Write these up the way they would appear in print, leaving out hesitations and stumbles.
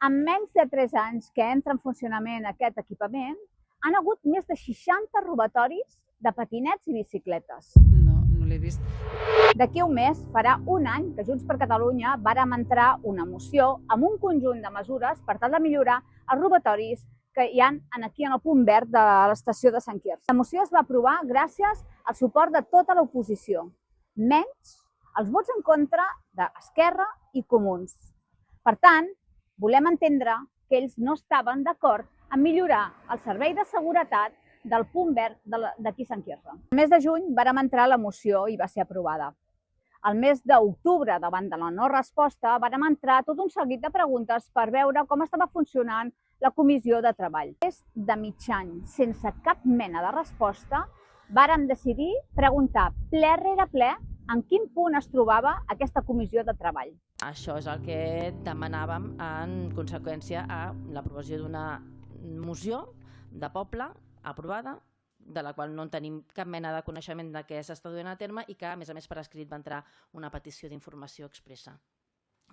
En menys de 3 anys que entra en funcionament aquest equipament, han hagut més de 60 robatoris de patinets i bicicletes. No l'he vist. D'aquí un mes farà un any que Junts per Catalunya vàrem entrar una moció amb un conjunt de mesures per tal de millorar els robatoris que hi ha aquí en el punt verd de l'estació de Sant Quirze. La moció es va aprovar gràcies al suport de tota l'oposició, menys els vots en contra d'Esquerra i Comuns. Per tant, volem entendre que ells no estaven d'acord en millorar el servei de seguretat del punt verd d'aquí Sant Quirze. El mes de juny vàrem entrar la moció i va ser aprovada. El mes d'octubre, davant de la no resposta, vàrem entrar tot un seguit de preguntes per veure com estava funcionant la comissió de treball. Des de mig any, sense cap mena de resposta, vàrem decidir preguntar ple rere ple en quin punt es trobava aquesta comissió de treball. Això és el que demanàvem en conseqüència a l'aprovació d'una moció de poble aprovada, de la qual no en tenim cap mena de coneixement de què s'està duent a terme i que, a més per escrit, va entrar una petició d'informació expressa.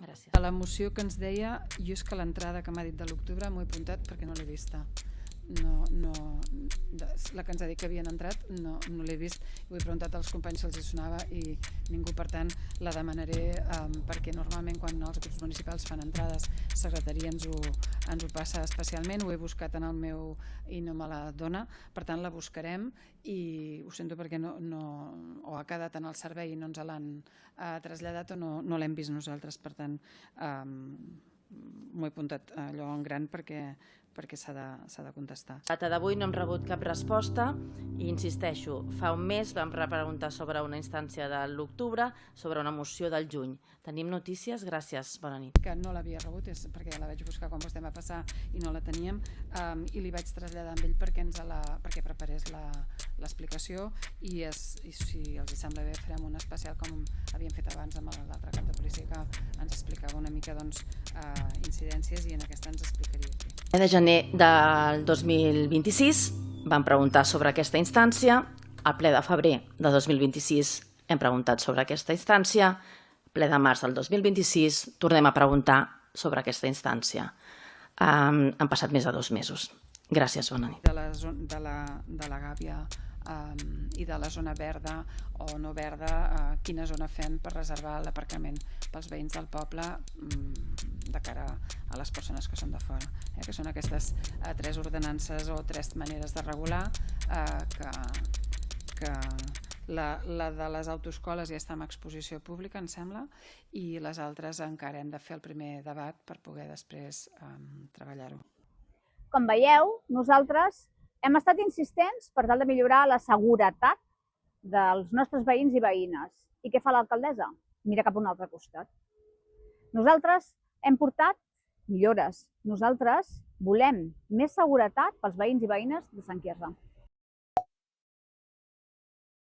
Gràcies. A la moció que ens deia, jo és que l'entrada que m'ha dit de l'octubre m'ho he apuntat perquè no l'he vista. La que ens ha dit que havien entrat no l'he vist. Ho he preguntat als companys si els hi sonava i ningú, per tant la demanaré perquè normalment quan els grups municipals fan entrades secretaria ens ho passa especialment. Ho he buscat en el meu i no me la dona, per tant la buscarem i ho sento perquè o ha quedat en el servei i no ens l'han traslladat o no l'hem vist nosaltres, per tant m'ho he apuntat allò en gran perquè s'ha de contestar. A data d'avui no hem rebut cap resposta i insisteixo, fa un mes vam repreguntar sobre una instància de l'octubre, sobre una moció del juny. Tenim notícies? Gràcies, bona nit. Que no l'havia rebut, és perquè la vaig buscar quan vostè va passar i no la teníem, i li vaig traslladar amb ell perquè preparés l'explicació i si els sembla bé farem un especial com havíem fet abans amb l'altre cap de policia que ens explicava una mica incidències i en aquesta ens explicaria. El 1 de gener del 2026 vam preguntar sobre aquesta instància, al ple de febrer de 2026 hem preguntat sobre aquesta instància, ple de març del 2026 tornem a preguntar sobre aquesta instància. Han passat més de 2 mesos. Gràcies, bona nit. De la Gàbia i de la zona verda o no verda, quina zona fem per reservar l'aparcament pels veïns del poble de cara a les persones que són de fora, que són aquestes 3 ordenances o 3 maneres de regular, que la de les autoescoles ja està en exposició pública, em sembla, i les altres encara hem de fer el primer debat per poder després treballar-ho. Com veieu, nosaltres hem estat insistents per tal de millorar la seguretat dels nostres veïns i veïnes. I què fa l'alcaldessa? Mira cap a un altre costat. Nosaltres hem portat millores. Nosaltres volem més seguretat pels veïns i veïnes de Sant Quirze.